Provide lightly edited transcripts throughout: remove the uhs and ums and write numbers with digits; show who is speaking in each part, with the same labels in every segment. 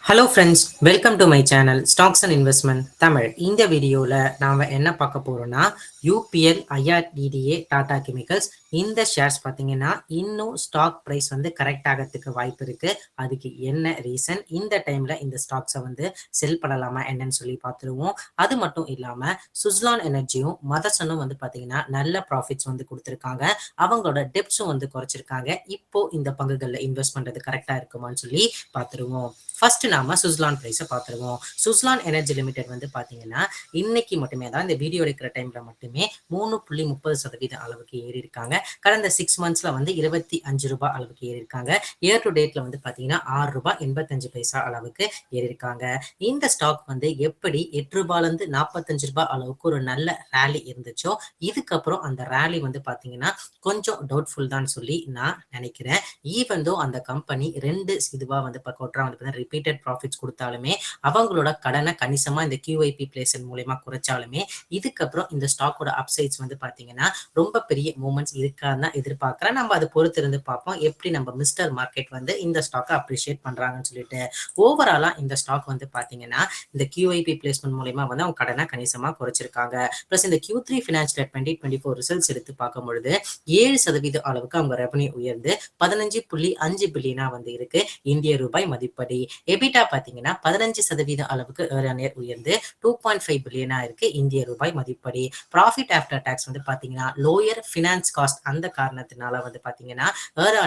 Speaker 1: Hello friends, welcome to my channel stocks and investment Tamil. இந்த வீடியோவில் நாம் என்ன பார்க்க போகிறோம்னா யூபிஎல், ஐஆர்டிடிஏ, டாடா கெமிக்கல்ஸ் இந்த ஷேர்ஸ் பார்த்தீங்கன்னா இன்னும் ஸ்டாக் ப்ரைஸ் வந்து கரெக்ட் ஆகிறதுக்கு வாய்ப்பு இருக்குது. அதுக்கு என்ன ரீசன், இந்த டைமில் இந்த ஸ்டாக்ஸை வந்து செல் பண்ணலாமா என்னன்னு சொல்லி பார்த்துருவோம். அது மட்டும் இல்லாமல் சுஸ்லான் எனர்ஜியும் மதர்சனும் வந்து பார்த்தீங்கன்னா நல்ல ப்ராஃபிட்ஸ் வந்து கொடுத்துருக்காங்க. அவங்களோட டெப்ஸும் வந்து குறைச்சிருக்காங்க. இப்போ இந்த பங்குகளில் இன்வெஸ்ட் பண்ணுறது கரெக்டாக இருக்குமான்னு சொல்லி பார்த்துருவோம். ஃபர்ஸ்ட் நாம சுஸ்லான் பிரைஸை பார்த்துருவோம். சுஸ்லான் எனர்ஜி லிமிடெட் வந்து பார்த்தீங்கன்னா இன்னைக்கு மட்டுமே தான், இந்த வீடியோ எடுக்கிற டைம்ல மட்டுமே 3.30% அளவுக்கு ஏறி இருக்காங்க. கடந்த 6 மந்த்ஸ்ல வந்து 25 ரூபாய் அளவுக்கு ஏறி இருக்காங்க. இயர் டு டேட்ல வந்து பார்த்தீங்கன்னா 6 ரூபாய் 85 பைசா அளவுக்கு ஏறி இருக்காங்க. இந்த ஸ்டாக் வந்து எப்படி 8 ரூபாயிலிருந்து 45 ரூபாய் அளவுக்கு ஒரு நல்ல ரேலி இருந்துச்சோ, இதுக்கப்புறம் அந்த ரேலி வந்து பார்த்தீங்கன்னா கொஞ்சம் டவுட்ஃபுல் தான் சொல்லி நான் நினைக்கிறேன். ஈவன் தோ அந்த கம்பெனி 2 இதுவா வந்து குவார்ட்டரா வந்து ரிப்பீட்டட் ப்ராஃபிட்ஸ் கொடுத்தாலுமே, அவங்களோட கடனை கணிசமா இந்த QIP பிளேசன் மூலமா குறைச்சாலுமே, இதுக்கப்புறம் இந்த ஸ்டாக்கோட அப்சைட்ஸ் வந்து பாத்தீங்கன்னா ரொம்ப பெரிய மூவ்மெண்ட்ஸ் இருக்கான்னு தான் எதிர்பார்க்கிறேன். நம்ம அதை பொறுத்து இருந்து பார்ப்போம் எப்படி நம்ம மிஸ்டர் மார்க்கெட் வந்து இந்த ஸ்டாக்கை அப்ரிஷியேட் பண்றாங்கன்னு சொல்லிட்டு. ஓவராலா இந்த ஸ்டாக் வந்து பாத்தீங்கன்னா இந்த QIP பிளேஸ்மெண்ட் மூலமா வந்து அவங்க கடனை கணிசமா குறைச்சிருக்காங்க. பிளஸ் இந்த Q3 ஃபினான்ஷியல் 2024 ரிசல்ட்ஸ் எடுத்து பார்க்கும் பொழுது 7% அளவுக்கு அவங்க ரெவன்யூ உயர்ந்து 15.5 பில்லியனா வந்து இருக்கு இந்திய ரூபாய் மதிப்படி. எபிட்டா பாத்தீங்கன்னா 15% அளவுக்கு இயர் உயர்ந்து 2.5 பில்லியனா இருக்கு இந்திய ரூபாய் மதிப்படி. ப்ராஃபிட் ஆஃப்டர் டாக்ஸ் வந்து பாத்தீங்கன்னா லோயர் ஃபினான்ஸ் காஸ்ட் அந்த காரணத்தினால வந்து பாத்தீங்கன்னா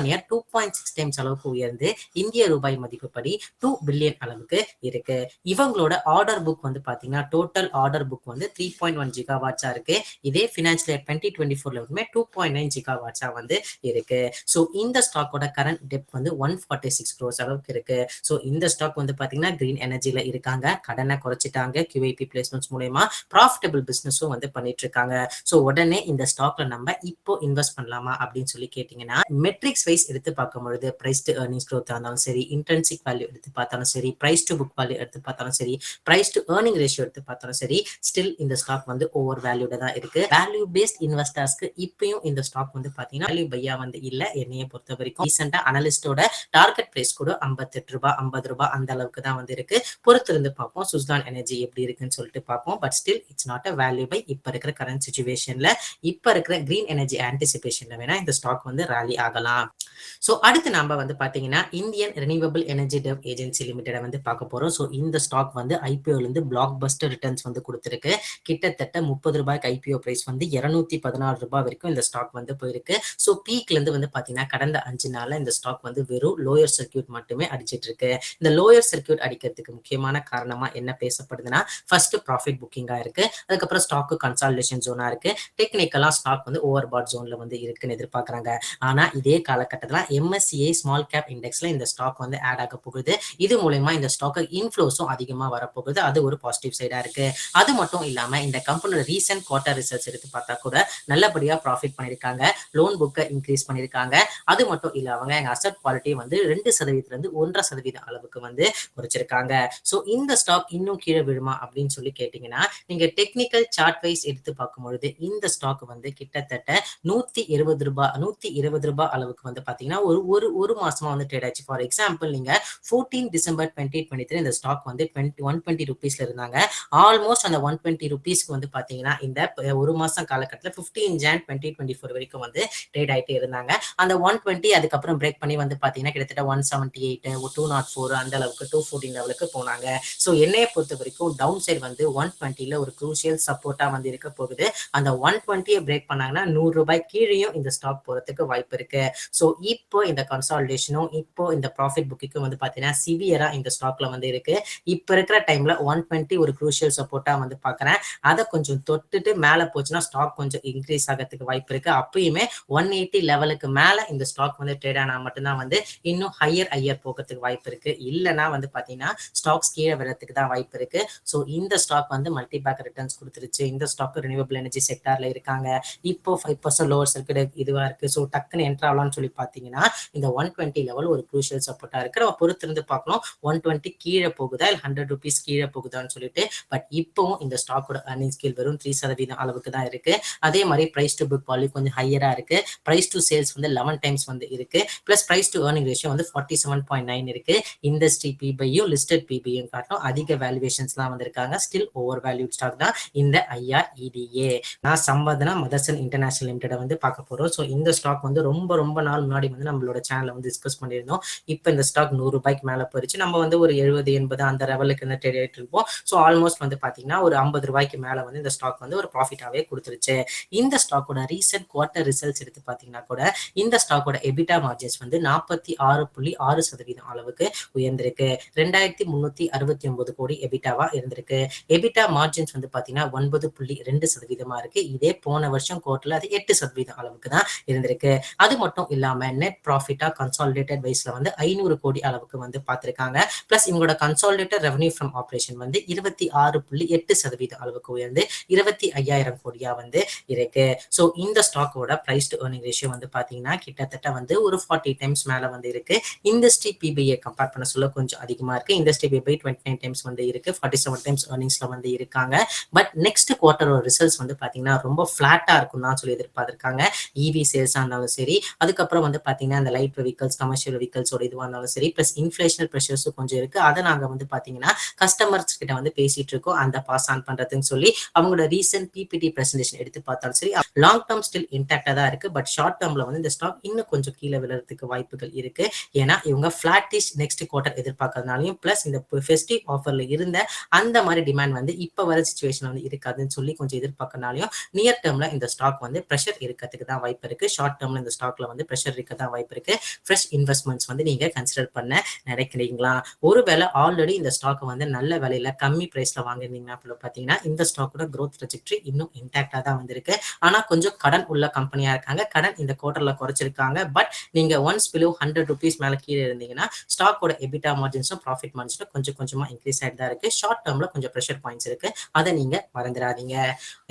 Speaker 1: இயர் 2.6 டைம்ஸ் அளவுக்கு உயர்ந்து இந்திய ரூபாய் மதிப்புப்படி 2 பில்லியன் அளவுக்கு இருக்கு. இவங்களோட ஆர்டர் புக் வந்து பாத்தீங்கன்னா டோட்டல் ஆர்டர் புக் வந்து 3.1 ஜிகாவாட்ஸா இருக்கு. இதே ஃபினான்ஷியல் இயர் 2024 வரைக்குமே 2.9 ஜிகாவாட்ஸா வந்து இருக்கு. ஸோ இந்த ஸ்டாக்கோட கரண்ட் டெப்த் வந்து 146 crores அளவுக்கு இருக்கு. ஸோ இந்த ஸ்டாக் வந்து பாத்தீங்கன்னா கிரீன் எனர்ஜில இருக்காங்க. கடனை குறைச்சிட்டாங்க QIP பிளேஸ்மெண்ட்ஸ் மூலமா. ப்ராஃபிட்டபிள் பிசினஸும் வந்து பண்ணிட்டு இருக்காங்க. ஸோ உடனே இந்த ஸ்டாக்ல நம்ம இப்போ இன்வெஸ்ட் பண்ணலாமா அப்படின்னு சொல்லி கேட்டீங்கன்னா, மெட்ரிக்ஸ் வைஸ் எடுத்து பார்க்கும் பொழுது பிரைஸ் டு ஏர்னிங்ஸ் growth இருந்தாலும் சரி, இன்ட்ரென்சிக் வேல்யூ எடுத்து பார்த்தாலும் சரி, பிரைஸ் டு புக் வேல்யூ எடுத்து பார்த்தாலும் சரி, பிரைஸ் டு ஏர்னிங் ரேஷியோ எடுத்து பார்த்தாலும் சரி, ஸ்டில் இந்த ஸ்டாக் வந்து ஓவர் வேல்யூட தான் இருக்கு. வேல்யூ பேஸ்ட் இன்வெஸ்டர்ஸ்க்கு இப்பயும் இந்த ஸ்டாக் வந்து பாத்தீங்கன்னா வேல்யூ பையா வந்து இல்ல. என்னைய பொறுத்த வரைக்கும் ரீசெண்டா அனலிஸ்டோட டார்கெட் பிரைஸ் கூட 58 ரூபாய் 50 ரூபாய் அந்த அளவுக்கு தான் வந்து இருக்கு. பொறுத்து இருந்து பார்ப்போம் சுஸ்லான் எனர்ஜி எப்படி இருக்குன்னு சொல்லிட்டு பார்ப்போம். But still it's not a value buy. இப்ப இருக்கிற கரண்ட் சிச்சுவேஷன்ல, இப்ப இருக்கிற கிரீன் எனர்ஜி ஆன்டிசிபேஷன்ல வேணா இந்த ஸ்டாக் வந்து ராலி ஆகலாம். ஸோ அடுத்து நாம வந்து பாத்தீங்கன்னா Indian renewable energy டெவ் agency limited வந்து பார்க்க போறோம். ஸோ இந்த ஸ்டாக் வந்து ஐபிஓல இருந்து பிளாக் பஸ்டர் ரிட்டர்ன்ஸ் வந்து கொடுத்திருக்கு. கிட்டத்தட்ட 30 ரூபாய்க்கு ஐபிஓ பிரைஸ் வந்து 216 ரூபாய் வரைக்கும் இந்த ஸ்டாக் வந்து போயிருக்கு. ஸோ பீக்ல இருந்து வந்து பாத்தீங்கன்னா கடந்த 5 நாள்ல இந்த ஸ்டாக் வந்து வெறும் லோயர் சர்க்கியூட் மட்டுமே அடிச்சிட்டு இருக்கு. இந்த லோயர் சர்க்கியூட் அடிக்கிறதுக்கு முக்கியமான காரணமா என்ன பேசப்படுதுன்னா, ஃபர்ஸ்ட் ப்ராஃபிட் புக்கிங்கா இருக்கு. அதுக்கப்புறம் ஸ்டாக் கன்சாலிடேஷன் ஜோனா இருக்கு. டெக்னிக்கலா ஸ்டாக் வந்து ஓவர் பாட் ஜோன்ல வந்து இருக்குன்னு எதிர்பார்க்கறாங்க. ஆனா இதே காலகட்டத்தில் MSCI ஸ்மால் கேப் இண்டெக்ஸ்ல இந்த ஸ்டாக் வந்து ஆட் ஆக போகுது. இது மூலமா இந்த ஸ்டாக் இன்ஃப்ளோஸும் அதிகமா வரப்போகுது. அது ஒரு பாசிட்டிவ் சைடா இருக்கு. அது மட்டும் இல்லாம இந்த கம்பெனியோட ரீசென்ட் குவார்டர் ரிசல்ட்ஸ் எடுத்து பார்த்தா கூட நல்லபடியா ப்ராஃபிட் பண்ணிருக்காங்க. லோன் புக்கை இன்க்ரீஸ் பண்ணிருக்காங்க. அது மட்டும் இல்லாம எங்க அசட் குவாலிட்டி வந்து 2% இருந்து 1.5% அளவுக்கு வந்து குறைச்சிருக்காங்க. ஸோ இந்த ஸ்டாக் இன்னும் கீழே விழுமா அப்படின்னு சொல்லி கேட்டீங்கன்னா, நீங்க டெக்னிக்கல் சார்ட் வைஸ் எடுத்து பார்க்கும்பொழுது இந்த ஸ்டாக் வந்து கிட்டத்தட்ட 120 ரூபாய் அளவுக்கு வந்து பாத்தீங்கன்னா ஒரு மாசமா வந்து ட்ரேட் ஆச்சு. ஃபார் எக்ஸாம்பிள் நீங்க 14 டிசம்பர் 2023 இந்த ஸ்டாக் வந்து 120 ருபீஸ்ல இருந்தாங்க. ஆல்மோஸ்ட் அந்த 120 ருபீஸ்க்கு வந்து பாத்தீங்கன்னா இந்த ஒரு மாசம் காலகட்டத்தில் 15 ஜான் 2024 வரைக்கும் வந்து ட்ரேட் ஆயிட்டே இருந்தாங்க. அந்த 120 அதுக்கப்புறம் பிரேக் பண்ணி வந்து பாத்தீங்கன்னா கிட்டத்தட்ட 178 204 அந்த அளவுக்கு 214 லெவலுக்கு போனாங்க. ஸோ என்னைய பொறுத்த வரைக்கும் டவுன் சைடு வந்து 120ல ஒரு குரூசியல் சப்போர்ட்டா வந்து இருக்க போகுது. அந்த 120 பிரேக் பண்ணாங்கன்னா 100 ரூபாய் கீழேயும் இந்த ஸ்டாக் போறதுக்கு வாய்ப்பு இருக்கு. ஸோ இப்போ இந்த கன்சாலிடேஷனும் இப்போ இந்த ப்ராஃபிட் புக்கிங்கும் வந்து பாத்தீங்கன்னா சிவியரா இந்த ஸ்டாக்ல வந்து இருக்கு. இப்ப இருக்கிற டைம்ல 120 ஒரு குரூஷியல் சப்போர்ட்டா வந்து பாக்குறேன். அதை கொஞ்சம் தொட்டுட்டு மேல போச்சுன்னா ஸ்டாக் கொஞ்சம் இன்க்ரீஸ் ஆகிறதுக்கு வாய்ப்பு இருக்கு. அப்பயுமே 180 லெவலுக்கு மேல இந்த ஸ்டாக் வந்து ட்ரேட் ஆனா மட்டும்தான் வந்து இன்னும் ஹையர் போகிறதுக்கு வாய்ப்பு இருக்கு. இல்லைன்னா வந்து பாத்தீங்கன்னா ஸ்டாக்ஸ் கீழே விழறதுக்கு தான் வாய்ப்பு இருக்கு. ஸோ இந்த ஸ்டாக் வந்து மல்டி பேக் ரிட்டர்ன்ஸ் கொடுத்துருச்சு. இந்த ஸ்டாக் ரினியூவபிள் எனர்ஜி செக்டார்ல இருக்காங்க. இப்போ 5% லோவர் சர்க்கியூட் இதுவா இருக்கு. ஸோ டக்குன்னு என்ட்ரு ஆகலாம்னு சொல்லி பார்த்தீங்கன்னா இந்த 120 லெவல் ஒரு க்ரூஷியல் சப்போர்ட்டா இருக்கு. நம்ம பொறுத்திருந்து பார்க்கணும் 120 கீழே போகுதா இல்லை ₹100 கீழே போகுதான்னு சொல்லிட்டு. பட் இப்போவும் இந்த ஸ்டாக்கோட earnings கீழ் வெறும் 3% அளவுக்கு தான் இருக்கு. அதே மாதிரி பிரைஸ் டு புக் வேல்யூ கொஞ்சம் ஹையரா இருக்கு. பிரைஸ் டு சேல்ஸ் வந்து 11 டைம்ஸ் வந்து இருக்கு. Plus price to earning ratio வந்து 47.9 இருக்கு. இண்டஸ்ட்ரி பிபையும் லிஸ்டட் பிபியும் காட்டும் அதிக வேல்யூவேஷன்ஸ்லாம் வந்திருக்காங்க. ஸ்டில் ஓவர் வேல்யூட் ஸ்டாக் தான் இந்த IREDA. நான் சம்பாதனா மதர்சன் இன்டர்நேஷனல் லிமிடெட் வந்து பார்க்க போறோம். ஸோ இந்த ஸ்டாக் வந்து ரொம்ப ரொம்ப நாள் முன்னாடி வந்து நம்மளோட சேனல்ல வந்து டிஸ்கஸ் பண்ணியிருந்தோம். இப்போ இந்த ஸ்டாக் ₹100 மேல போயிருச்சு. நம்ம வந்து ஒரு 70, 80 அந்த லெவலுக்கு வந்து ட்ரேட் ஆயிட்டு இருப்போம். ஸோ ஆல்மோஸ்ட் வந்து பாத்தீங்கன்னா ஒரு ₹50 மேல வந்து இந்த ஸ்டாக் வந்து ஒரு ப்ராஃபிட்டாவே கொடுத்துருச்சு. இந்த ஸ்டாக்கோட ரீசென்ட் குவார்டர் ரிசல்ட்ஸ் எடுத்து பாத்தீங்கன்னா கூட இந்த ஸ்டாக்கோட எபிட்டா மார்ஜின்ஸ் வந்து 46.6% அளவுக்கு உயர்ந்திருக்கு. 2369 கோடி எபிட்டாவா இருந்திருக்கு. எபிட்டா மார்ஜின்ஸ் வந்து பாத்தீங்கன்னா 9.2% இருக்கு. இதே போன வருஷம் குவார்டர்ல அது 8% அளவுக்கு தான் இருந்திருக்கு. அது மட்டும் இல்லாம நெட் ப்ராஃபிட்டா கன்சாலிடேட்டட் வைஸ்ல வந்து 500 கோடி அளவுக்கு வந்து பார்த்திருக்காங்க. பிளஸ் இவங்களோட கன்சாலிடேட்டட் ரெவன்யூ ஃப்ரம் ஆபரேஷன் வந்து 26.8% அளவுக்கு உயர்ந்து 25,000 கோடியா வந்து இருக்கு. ஸோ இந்த ஸ்டாக்கோட பிரைஸ் டு ஏர்னிங் ரேஷியோ வந்து பாத்தீங்கன்னா கிட்டத்தட்ட வந்து ஒரு 40 டைம்ஸ் மேல வந்து இருக்கு. இண்டஸ்ட்ரி பிபிஐ கம்பேர் பண்ண சொல்ல கொஞ்சம் அதிகமா இருக்கு. இண்டஸ்ட்ரி பிபிஐ 29 டைம்ஸ் வந்து இருக்கு. 47 டைம்ஸ் ஏர்னிங்ஸ்ல வந்து இருக்காங்க. பட் நெக்ஸ்ட் குவார்டரோட ரிசல்ட்ஸ் வந்து பாத்தீங்கன்னா ரொம்ப ஃபிளாட்டா இருக்கும் தான் சொல்லி எதிர்பார்த்திருக்காங்க. இவி சேல்ஸா இருந்தாலும் சரி, அதுக்கப்புறம் வந்து பாத்தீங்கன்னா இந்த லைட் வெஹிக்கல்ஸ் கமர்ஷியல் வெஹிக்கல்ஸோட இதுவா இருந்தாலும் சரி, பிளஸ் இன்ஃபிளேஷனல் ப்ரெஷர்ஸும் கொஞ்சம் இருக்கு. அதை நாங்க வந்து பாத்தீங்கன்னா கஸ்டமர்ஸ் கிட்ட வந்து பேசிட்டு இருக்கோம் அந்த பாஸ் ஆன் பண்றதுன்னு சொல்லி. அவங்களோட ரீசன்ட் பிபிடி பிரசன்டேஷன் எடுத்து பார்த்தாலும் சரி, லாங் டர்ம் ஸ்டில் இன்டாக்டா தான் இருக்கு. பட் ஷார்ட் டர்ம்ல வந்து இந்த ஸ்டாக் இன்னும் கொஞ்சம் கீழே விழுறதுக்கு வாய்ப்புகள் இருக்கு. ஏன்னா இவங்க பிளாட்டிஷ் நெக்ஸ்ட் குவார்டர் எதிர்பார்க்கறதுனாலையும் பிளஸ் இந்த ஃபெஸ்டிவ் ஆஃபர்ல இருந்த அந்த மாதிரி டிமாண்ட் வந்து இப்ப வர சிச்சுவேஷன் வந்து இருக்காதுன்னு சொல்லி கொஞ்சம் எதிர்பார்க்கறதுனாலையும் நியர் டர்ம்ல இந்த ஸ்டாக் வந்து ப்ரெஷர் இருக்கிறதுக்கு தான் வாய்ப்பு இருக்கு. ஷார்ட் டர்ம்ல இந்த ஸ்டாக்ல வந்து ப்ரெஷர் இருக்க தான் வாய்ப்பு இருக்கு. ஃப்ரெஷ் இன்வெஸ்ட்மெண்ட்ஸ் வந்து நீங்க கன்சிடர் பண்ண நினைக்கிறீங்களா? ஒருவேளை ஆல்ரெடி இந்த ஸ்டாக் வந்து நல்ல விலையில கம்மி பிரைஸ்ல வாங்கிருந்தீங்கன்னா பாத்தீங்கன்னா இந்த ஸ்டாக்கோட growth trajectory இன்னும் இன்டாக்டா தான் வந்திருக்கு. ஆனா கொஞ்சம் கடன் உள்ள கம்பெனியா இருக்காங்க. கடன் இந்த குவார்டர்ல குறைச்சிருக்காங்க. பட் நீங்க ஒன்ஸ் பிலோ ₹100 மேல கீழே இருந்தீங்கன்னா ஸ்டாக்கோட எபிட்டா மார்ஜின்ஸும் ப்ராஃபிட் மார்ஜின்ஸும் கொஞ்சம் கொஞ்சமா இன்க்ரீஸ் ஆயிட்டு தான் இருக்கு. ஷார்ட் டர்ம்ல கொஞ்சம் ப்ரெஷர் பாயிண்ட்ஸ் இருக்கு. அதை நீங்க மறந்துடாதீங்க.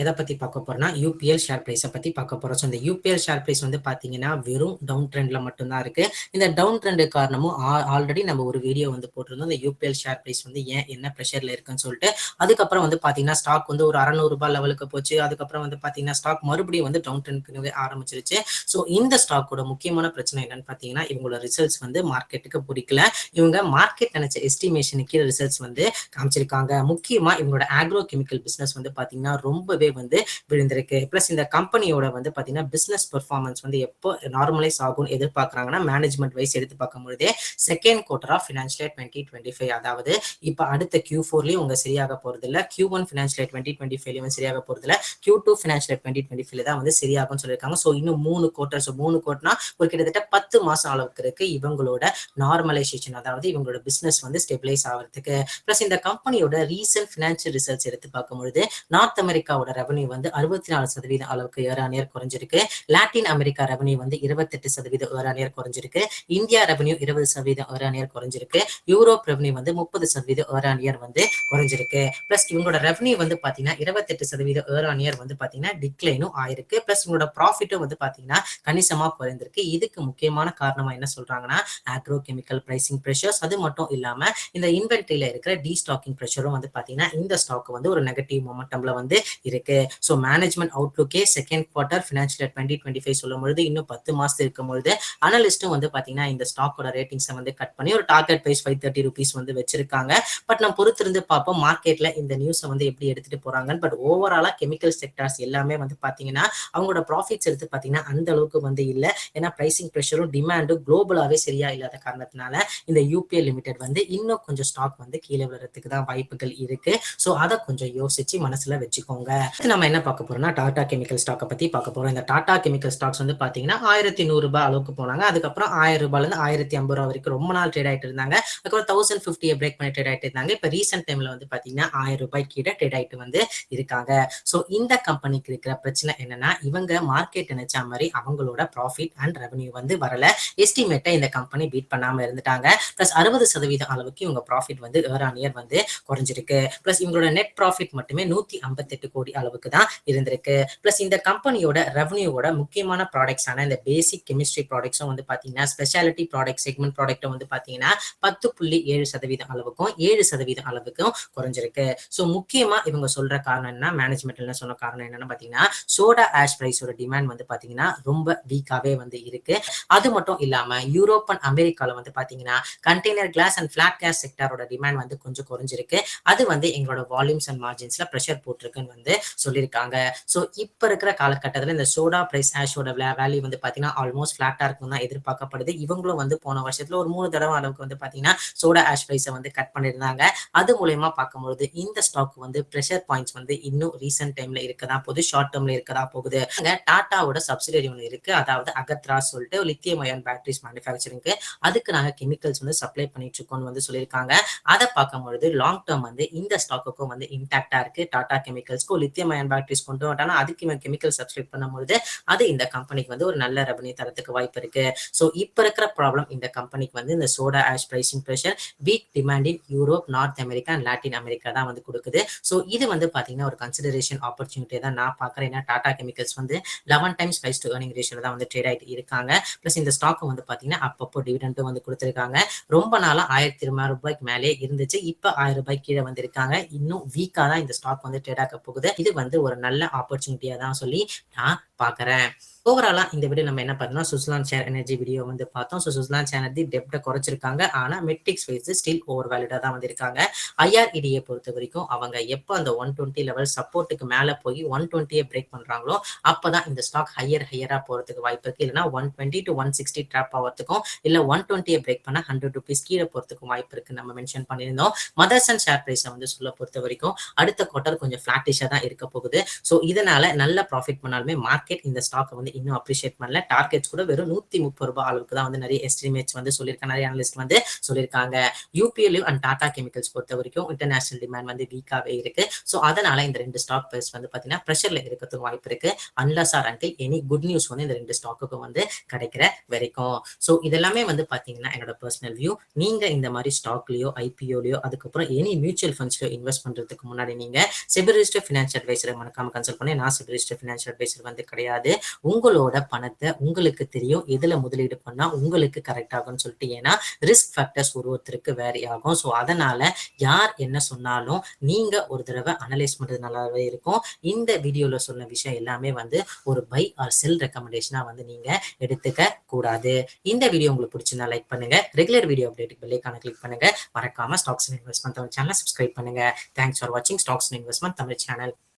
Speaker 1: எதை பத்தி பார்க்க போறோம்னா யூபிஎல் ஷேர் பிரைஸை பத்தி பார்க்க போறோம். ஸோ இந்த யூபிஎல் ஷேர் பிரைஸ் வந்து பாத்தீங்கன்னா வெறும் டவுன் ட்ரெண்ட்ல மட்டும்தான் இருக்கு. இந்த டவுன் ட்ரெண்ட் காரணமும் ஆல்ரெடி நம்ம ஒரு வீடியோ வந்து போட்டிருந்தோம். இந்த யூபிஎல் ஷேர் பிரைஸ் வந்து ஏன் என்ன ப்ரெஷர்ல இருக்குன்னு சொல்லிட்டு. அதுக்கப்புறம் வந்து பாத்தீங்கன்னா ஸ்டாக் வந்து ஒரு ₹600 லெவலுக்கு போச்சு. அதுக்கப்புறம் வந்து பாத்தீங்கன்னா ஸ்டாக் மறுபடியும் வந்து டவுன் ட்ரெண்ட் ஆரம்பிச்சிருச்சு. ஸோ இந்த ஸ்டாக்கோட முக்கியமான பிரச்சனை என்னன்னு பாத்தீங்கன்னா இவங்களோட ரிசல்ட்ஸ் வந்து மார்க்கெட்டுக்கு பிடிக்கல. இவங்க மார்க்கெட் நினைச்ச எஸ்டிமேஷனுக்கு ரிசல்ட்ஸ் வந்து காமிச்சிருக்காங்க. முக்கியமா இவங்களோட ஆக்ரோ கெமிக்கல் பிசினஸ் வந்து பாத்தீங்கன்னா ரொம்பவே வந்து விழுந்திருக்கு. பிளஸ் இந்த கம்பெனியோட வந்து பாத்தீங்கன்னா பிசினஸ் பெர்ஃபார்மன்ஸ் வந்து எப்போ நார்மலைஸ் ஆகும்னு எதிர்பார்க்கறாங்கன்னா மேனேஜ்மெண்ட் வைஸ் எடுத்து பார்க்கும்போதே second quarter of financial year 2025, அதாவது இப்ப அடுத்த Q4லயும் உங்க சரியாக போறது இல்ல, Q1 ஃபினான்ஷியல் இயர் 2025லயும் சரியாக போறது இல்ல, Q2 ஃபினான்ஷியல் இயர் 2025 தான் வந்து சரியாகும்னு சொல்லியிருக்காங்க. ஸோ இன்னும் 3 குவார்டர்ஸ், 3 குவார்டர்னா ஒரு கிட்டத்தட்ட 10 மாசம் அளவுக்கு இருக்கு இவங்களோட நார்மலைசேஷன், அதாவது இவங்களோட பிசினஸ் வந்து ஸ்டெபிலைஸ் ஆகிறதுக்கு. பிளஸ் இந்த கம்பெனியோட ரீசன்ட் ஃபினான்ஷியல் ரிசல்ட்ஸ் எடுத்து பார்க்கும்பொழுது நார்த் அமெரிக்காவோட ரெவன்யூ வந்து 64% அளவுக்கு இயர் ஆன் இயர் குறைஞ்சிருக்கு. லாட்டின் அமெரிக்கா ரெவன்யூ வந்து 28% இயர் ஆன் இயர் குறைஞ்சிருக்கு. India revenue 20% year on year குறைஞ்சிருக்கு. யூரோப் ரெவன்யூ வந்து 30% இயர் ஆன் இயர் வந்து குறைஞ்சிருக்கு. பிளஸ் இவங்களோட ரெவன்யூ வந்து பாத்தீங்கன்னா 28% இயர் ஆன் இயர் வந்து பாத்தீங்கன்னா டிக்ளைனும் ஆயிருக்கு. பிளஸ் இவங்களோட ப்ராஃபிட்டும் வந்து பாத்தீங்கன்னா கணிசமா குறைந்திருக்கு. இதுக்கு முக்கியமான காரணமா என்ன சொல்றாங்கன்னா ஆக்ரோ கெமிக்கல் பிரைசிங் பிரஷர்ஸ், அது மட்டும் இல்லாம இந்த இன்வென்டரியில இருக்கிற டீஸ்டாக்கிங் பிரஷரும் வந்து பாத்தீங்கன்னா இந்த ஸ்டாக் வந்து ஒரு நெகட்டிவ் மொமெண்டம்ல வந்து இருக்கு. ஸோ மேனேஜ்மெண்ட் அவுட்லுக்கே செகண்ட் குவார்டர் ஃபினான்ஷியல் இயர் 2025 சொல்லும் பொழுது இன்னும் 10 மாசம் இருக்கும் பொழுது அனலிஸ்டும் வந்து பாத்தீங்கன்னா இந்த ஸ்டாக்கோட ரேட்டிங்ஸை வந்து கட் பண்ணி ஒரு டார்கெட் பிரைஸ் ₹530 வந்து வச்சிருக்காங்க. பட் நம்ம பொறுத்திருந்து பார்ப்போம் மார்க்கெட்ல இந்த நியூஸை வந்து எப்படி எடுத்துட்டு போறாங்கன்னு. பட் ஓவராலா கெமிக்கல் செக்டார்ஸ் எல்லாமே வந்து பாத்தீங்கன்னா அவங்களோட ப்ராஃபிட்ஸ் எடுத்து பாத்தீங்கன்னா அந்த அளவுக்கு வந்து இல்ல. ஏன்னா பிரைசிங் பிரஷரும் டிமாண்டும் குளோபலாவே சரியா இல்லாத காரணத்தினால இந்த யூபிஎல் லிமிடெட் வந்து இன்னும் கொஞ்சம் ஸ்டாக் வந்து கீழே விழுறதுக்கு தான் வாய்ப்புகள் இருக்கு. ஸோ அதை கொஞ்சம் யோசிச்சு மனசுல வச்சுக்கோங்க. நம்ம என்ன பார்க்க போறோம்னா டாடா கெமிக்கல் ஸ்டாக்கை பத்தி பார்க்க போறோம். இந்த டாடா கெமிக்கல் ஸ்டாக்ஸ் வந்து பாத்தீங்கன்னா ₹1100 அளவுக்கு போனாங்க. அதுக்கப்புறம் ₹1000 இருந்து ₹1050 வரைக்கும் ரொம்ப நாள் ட்ரேட் ஆயிட்டு இருந்தாங்க. அதுக்கப்புறம் 1050 பிரேக் பண்ணி ட்ரேட் ஆயிட்டு இருந்தாங்க. இப்ப ரீசென்ட் டைம்ல வந்து பாத்தீங்கன்னா ₹1000 கீழே ட்ரேட் ஆயிட்டு வந்து இருக்காங்க. ஸோ இந்த கம்பெனிக்கு இருக்கிற பிரச்சனை என்னன்னா இவங்க மார்க்கெட் நினைச்ச மாதிரி அவங்களோட ப்ராஃபிட் அண்ட் ரெவன்யூ வந்து வரல. எஸ்டிமேட்டை இந்த கம்பெனி பீட் பண்ணாம இருந்துட்டாங்க. பிளஸ் 60% அளவுக்கு இவங்க ப்ராஃபிட் வந்து இயர் ஆன் இயர் வந்து குறைஞ்சிருக்கு. பிளஸ் இவங்களோட நெட் ப்ராஃபிட் மட்டுமே 158 கோடி அளவுக்கு தான் இருந்திருக்கு. பிளஸ் இந்த கம்பெனியோட ரெவன்யூவோட முக்கியமான ப்ராடக்ட்ஸான இந்த பேசிக் கெமிஸ்ட்ரி ப்ராடக்ட்ஸும் வந்து பாத்தீங்கன்னா ஸ்பெஷாலிட்டி ப்ராடக்ட் செக்மெண்ட் ப்ராடக்ட்டும் வந்து பாத்தீங்கன்னா 10.7% அளவுக்கும் 7% அளவுக்கும் குறைஞ்சிருக்கு. ஸோ முக்கியமா இவங்க சொல்ற காரணம் என்ன, மேனேஜ்மெண்ட்ல சொன்ன காரணம் என்னன்னு பாத்தீங்கன்னா சோடா ஆஷ் பிரைஸோட டிமாண்ட் வந்து பாத்தீங்கன்னா ரொம்ப வீக்காவே வந்து இருக்கு. அது மட்டும் இல்லாம யூரோப் அண்ட் அமெரிக்கால வந்து பாத்தீங்கன்னா container glass and flat glass செக்டாரோட டிமாண்ட் வந்து கொஞ்சம் குறைஞ்சிருக்கு. அது வந்து எங்களோட வால்யூம்ஸ் அண்ட் மார்ஜின்ஸ்ல ப்ரெஷர் போட்டிருக்குன்னு வந்து சொல்லியிருக்காங்க. ஸோ இப்ப இருக்கிற காலகட்டத்தில் இந்த சோடா பிரைஸ் ஆஷோட வேல்யூ வந்து பாத்தீங்கன்னா ஆல்மோஸ்ட் பிளாட்டா இருக்கும் தான் எதிர்பார்க்கப்படுது. இவங்களும் வந்து போன வருஷத்துல ஒரு 3 தடவை அளவுக்கு வந்து பாத்தீங்கன்னா சோடா ஆஷ் பிரைஸை வந்து கட் பண்ணியிருந்தாங்க. அது மூலயமா பார்க்கும்போது இந்த ஸ்டாக் வந்து ப்ரெஷர் பாயிண்ட்ஸ் வந்து இன்னும் ரீசென்ட் டைம்ல இருக்கதா போகுது, ஷார்ட் டேர்ம்ல இருக்கதா போகுது. டாட்டாவோட சப்சிடரி ஒன்று இருக்கு, அதாவது அகத்ரா சொல்லிட்டு லித்தியம் அயன் பேட்டரிஸ் மேனுஃபேக்சரிங்க்கு அதுக்கு நாங்க கெமிக்கல்ஸ் வந்து சப்ளை பண்ணிட்டு இருக்கோம்னு வந்து சொல்லியிருக்காங்க. அதை பார்க்கும்பொழுது லாங் டேர்ம் வந்து இந்த ஸ்டாக்குக்கும் வந்து இன்டாக்டா இருக்கு. டாடா கெமிக்கல்ஸ்க்கும் லித்தியம் அயன் பேட்டரிஸ் கொண்டு வந்தாலும் அதுக்கு கெமிக்கல் சப்ஸ்கிரைப் பண்ணும்போது அது இந்த கம்பெனிக்கு வந்து ஒரு நல்ல ரெவன்யூ தரத்துக்கு வாய்ப்பு இருக்கு. ஸோ இப்ப இருக்கிற ப்ராப்ளம் இந்த கம்பெனிக்கு வந்து இந்த soda ash pricing pressure, week demand in Europe, north America and Latin America தான் வந்து கொடுக்குது. ஸோ இது வந்து பாத்தீங்கன்னா ஒரு கன்சிடரேஷன் ஆப்பர்ச்சுனிட்டி தான் நான் பார்க்குறேன். ஏன்னா டாடா கெமிக்கல்ஸ் வந்து 11 டைம்ஸ் பிரைஸ் டு ஏர்னிங் ரேஷியோல தான் வந்து ட்ரேட் ஆகிட்டு இருக்காங்க. பிளஸ் இந்த ஸ்டாக் வந்து பாத்தீங்கன்னா அப்பப்போ டிவிடெண்டும் வந்து கொடுத்துருக்காங்க. ரொம்ப நாளா ₹1200 மேலே இருந்துச்சு. இப்ப ₹1000 கீழே வந்திருக்காங்க. இன்னும் வீக்கா தான் இந்த ஸ்டாக் வந்து ட்ரேட் ஆக போகுது. இது வந்து ஒரு நல்ல ஆப்பர்ச்சுனிட்டியா தான் சொல்லி நான் பாக்குறேன். ஓவராலா இந்த வீடியோ நம்ம என்ன பார்த்தோம்னா சுஸ்லான் ஷேர் எனர்ஜி வீடியோ வந்து பார்த்தோம். ஸோ சுஸ்லான் ஷேர் எனர்ஜி டெப்ட குறைச்சிருக்காங்க. ஆனா மெட்ரிக்ஸ் வைஸ் ஸ்டில் ஓவர் வேலிடா தான் வந்திருக்காங்க. ஐஆர்இடியை பொறுத்த வரைக்கும் அவங்க எப்போ அந்த 120 லெவல் சப்போர்ட்டுக்கு மேல போய் 120 பிரேக் பண்றாங்களோ அப்பதான் இந்த ஸ்டாக் ஹையரா போறதுக்கு வாய்ப்பு இருக்கு. இல்லைன்னா 120 to 160 ட்ராப் ஆகிறதுக்கும், இல்ல 120 பிரேக் பண்ண ₹100 கீழே போறதுக்கும் வாய்ப்பு இருக்கு நம்ம மென்ஷன் பண்ணியிருந்தோம். மதர்சன் ஷேர் பிரைஸை வந்து சொல்ல பொறுத்த வரைக்கும் அடுத்த குவார்டர் கொஞ்சம் பிளாட்டிஷா தான் இருக்க போகுது. ஸோ இதனால நல்ல ப்ராஃபிட் பண்ணாலுமே மார்க்கெட் இந்த ஸ்டாக் வந்து இன்னும் அப்ரிஷியேட் பண்ணல. டார்கெட்ஸ் கூட வெறும் ₹130 அளவுக்கு தான் வந்து நிறைய எஸ்டிமேட்ஸ் வந்து சொல்லியிருக்காங்க, நிறைய அனலிஸ்ட் வந்து சொல்லியிருக்காங்க. யூபிஎல் அண்ட் டாடா கெமிக்கல்ஸ் பொறுத்த வரைக்கும் இன்டர்நேஷனல் டிமாண்ட் வந்து வீக்காவே இருக்கு. ஸோ அதனால இந்த ரெண்டு ஸ்டாக் பிரைஸ் வந்து பாத்தீங்கன்னா பிரஷர்ல இருக்கிறதுக்கு வாய்ப்பு இருக்கு. Unless or until any good news வந்து இந்த ரெண்டு ஸ்டாக்குக்கும் வந்து கிடைக்கிற வரைக்கும். ஸோ இதெல்லாமே வந்து பாத்தீங்கன்னா என்னோட பர்சனல் வியூ. நீங்க இந்த மாதிரி ஸ்டாக்லயோ ஐபிஓலயோ அதுக்கப்புறம் எனி மியூச்சுவல் ஃபண்ட்ஸ்லயோ இன்வெஸ்ட் பண்றதுக்கு முன்னாடி நீங்க செபி ரிஜிஸ்டர்ட் ஃபினான்ஷியல் அட்வைசரை மறக்காம கன்சல்ட் பண்ணி. நான் செபி ரிஜிஸ்டர்ட் ஃபினான்ஷியல் அட்வைசர் வந்து கிடையாது. உங்களோட பணத்தை உங்களுக்கு தெரியும் எதுல முதலீடு பண்ணா உங்களுக்கு கரெக்ட் ஆகும்னு சொல்லிட்டு. ஏன்னா ரிஸ்க் ஃபேக்டர்ஸ் ஒருத்தருக்கு வேரி ஆகும். ஸோ அதனால யார் என்ன சொன்னாலும் நீங்க ஒரு தடவை அனலைஸ் பண்றது நல்லாவே இருக்கும். இந்த வீடியோல சொன்ன விஷயம் எல்லாமே வந்து ஒரு பை ஆர் செல் ரெக்கமெண்டேஷனா வந்து நீங்க எடுத்துக்க கூடாது. இந்த வீடியோ உங்களுக்கு பிடிச்சிருந்தா லைக் பண்ணுங்க. ரெகுலர் வீடியோ அப்டேட் பெல் ஐகானை கிளிக் பண்ணுங்க. மறக்காம ஸ்டாக்ஸ் அண்ட் இன்வெஸ்ட்மெண்ட் தமிழ் சேனலை சப்ஸ்கிரைப் பண்ணுங்க. தேங்க்ஸ் ஃபார் வாட்சிங் stocks and investment Tamil channel.